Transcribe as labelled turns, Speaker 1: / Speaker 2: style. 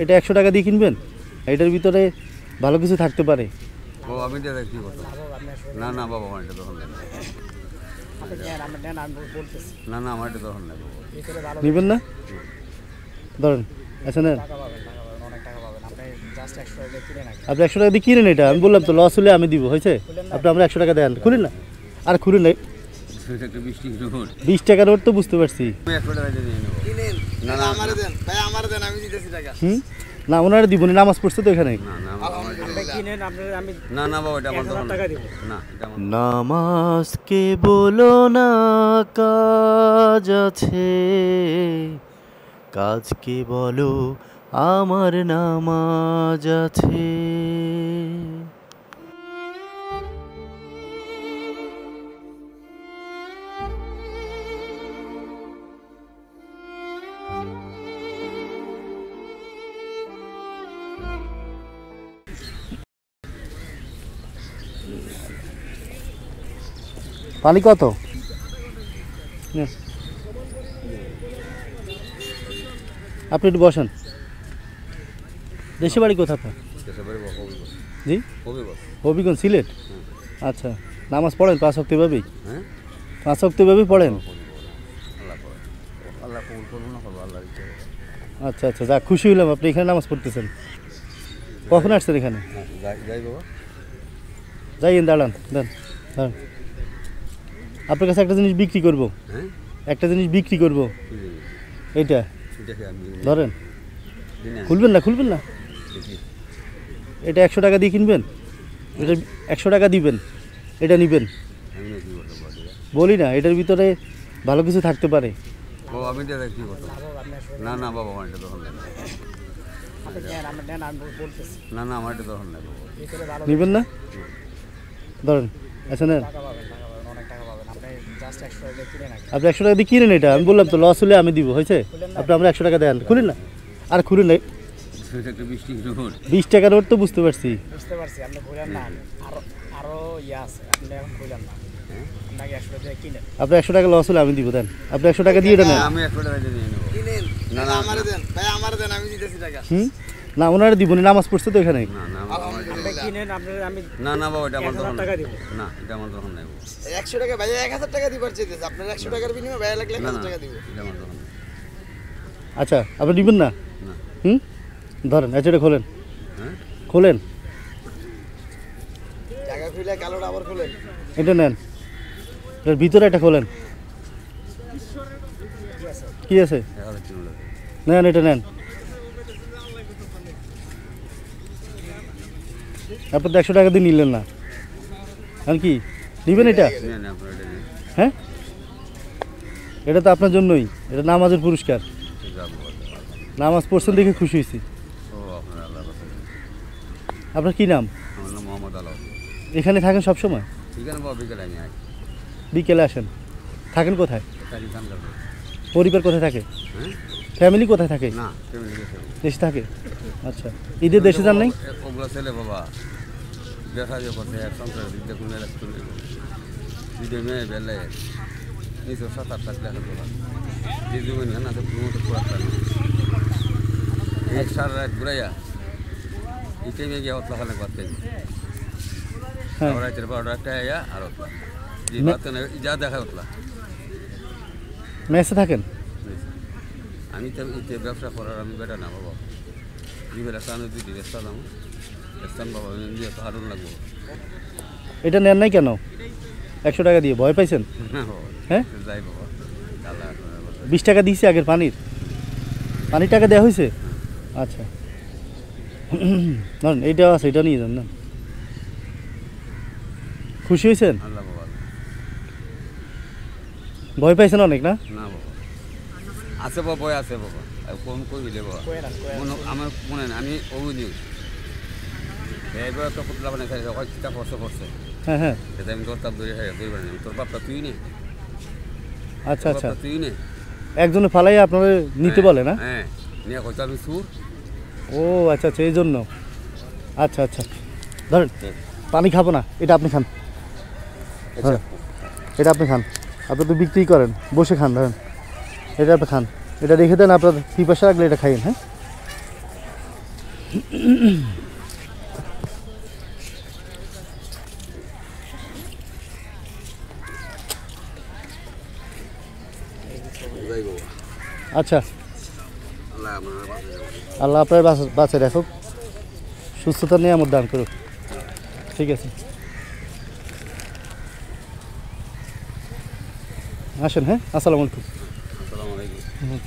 Speaker 1: এটা 100 টাকা দিয়ে কিনবেন? এটার ভিতরে ভালো কিছু থাকতে পারে।
Speaker 2: ও আমি দিয়ে কি করব? না না বাবা আমার এটা তখন নেই। না না আমার এটা তখন নেই।
Speaker 1: নেবেন না? ধরেন আচ্ছা নেন। আপনি 100 টাকা দিয়ে কিনেন এটা। আমি বললাম তো লস হলে আমি দিব, হয়েছে? আপনি আমরা 100 টাকা দেন, খুলেন না। আর খুলেন না। 20 টাকা নোট তো বুঝতে পারছি। না ওনারা দিব না, নামাজ পড়ছে তো এখানে। নামাজ কে বলো না কাজ আছে, কাজকে বলো আমার নামাজ আছে। পানি কত? আপনি একটু বসেন। দেশে বাড়ি কোথায়? জি হবিগঞ্জ, সিলেট। আচ্ছা, নামাজ পড়েন 5 ওয়াক্ত ভাবেই? 5 ওয়াক্ত ভাবেই পড়েন? আচ্ছা আচ্ছা, যাক খুশি হলাম আপনি এখানে নামাজ পড়তেছেন। কখন আসছেন এখানে? যাইয়েন, দাঁড়ান দেন দাঁড়ান। আপনার কাছে একটা জিনিস বিক্রি করব, একটা জিনিস বিক্রি করব। এইটা ধরেন, খুলবেন না, খুলবেন না। এটা 100 টাকা দিয়ে কিনবেন? এটা 100 টাকা দিবেন, এটা নেবেন? বলি না, এটার ভিতরে ভালো কিছু থাকতে পারে।
Speaker 2: ও আমি দিয়ে কি করব? না না বাবা আমার এটা তখন নেই। না না আমার এটা তখন নেই।
Speaker 1: নেবেন না? ধরেন আচ্ছা নেন। আপনি 100 টাকা দিয়ে কিনেন এটা। আমি বললাম তো লস হলে আমি দিব, হয়েছে? আপনি আমরা 100 টাকা দেন, খুলেন না। আর খুলেন না। 20 টাকা নোট তো বুঝতে পারছি। আপনি 100 টাকা লস হলে আমি দিব, দেন। আপনি 100 টাকা দিয়ে দেন। না ওনারা দিব না, নামাজ পড়ছে তো এখানে।
Speaker 2: না না বাবা এটা আমার তখন না, এটা আমার তখন নেই।
Speaker 3: 100 টাকা ভাই 1000 টাকা দিবার চাইতেছে, আপনার 100 টাকার বিনিময়ে ভাই লাগলে 1000 টাকা দিব।
Speaker 1: আচ্ছা আপনি দিবেন না? ধরেন আচ্ছা এটা খোলেন, খোলেন।
Speaker 3: টাকা খুলে কালোটা আবার খোলেন।
Speaker 1: এটা নেন, এর ভিতরে এটা খোলেন। কি আছে? নেন এটা নেন। আপনি তো 100 টাকা দিয়ে নিলেন না, আর কি নেবেন এটা? হ্যাঁ এটা তো আপনার জন্যই, এটা নামাজের পুরস্কার। নামাজ পড়ছেন দেখে খুশি হয়েছি। আপনার কি নাম? এখানে থাকেন সব সময়? বিকেলে আসেন। থাকেন কোথায়? পরিবার কোথায় থাকে? ফ্যামিলি কোথায় থাকে? দেশে থাকে। আচ্ছা, ঈদের দেশে যান নাই?
Speaker 2: ছেলে বাবা দেখা যে করতে সংসার দিক দেখুন দিদি মেয়ে বেলে নিজের 7-8 লাখ টাকা তোলা দিদি না তো মতো পুরা এক সারা রাত ঘুরাইয়া ইতে মেয়ে গিয়ে হতলা খালে করতে রাতের 12টা একটা আয়া আর হতলা যা দেখা হতলা।
Speaker 1: মেসে থাকেন?
Speaker 2: আমি তো ইতে ব্যবসা করার আমি বেটা না বাবা, জীবের স্থানে দুটি ব্যবসা দাম স্থান বাবা দিয়ে তো আরও লাগবো।
Speaker 1: এটা নেন নাই কেন 100 টাকা দিয়ে? ভয় পাইছেন? হ্যাঁ
Speaker 2: যাই বাবা
Speaker 1: 20 টাকা দিয়েছি আগের পানির টাকা দেওয়া হয়েছে। আচ্ছা ধরেন এইটাও আছে, এটা নিয়ে যান না। খুশি হয়েছেন? ভয় পাইছেন অনেক না?
Speaker 2: না বাবা আছে বাবা, ভয় আছে বাবা, কোন কইলে বাবা আমার মনে না আমি অভিযোগ এবার তো পুতলা বানাই খাই চিন্তা করছে।
Speaker 1: হ্যাঁ হ্যাঁ
Speaker 2: এটা আমি দরকার ধরে দুইবার নেই। তোর বাপটা তুই নে।
Speaker 1: আচ্ছা আচ্ছা
Speaker 2: তুই নে।
Speaker 1: একজনে ফালাই আপনারা নিতে বলে না?
Speaker 2: হ্যাঁ নিয়ে কইতো আমি সুর।
Speaker 1: ও আচ্ছা আচ্ছা এই জন্য। আচ্ছা আচ্ছা ধরেন পানি খাবো না, এটা আপনি খান। এটা আপনি খান, আপনি তো বিক্রি করেন, বসে খান। ধরেন এটা আপনি খান, এটা রেখে দেন, আপনার পিপাসা লাগলে এটা খাইন। হ্যাঁ
Speaker 2: যাই গো
Speaker 1: আচ্ছা,
Speaker 2: আল্লাহ আপনার বাঁচে যাবো
Speaker 1: আল্লাহ আপনার বাঁচে রাখুক, সুস্থতা নিয়ে আমার দান করুক। ঠিক আছে, আসেন। হ্যাঁ, আসসালামু আলাইকুম।
Speaker 2: আসসালামু আলাইকুম।
Speaker 1: হুম।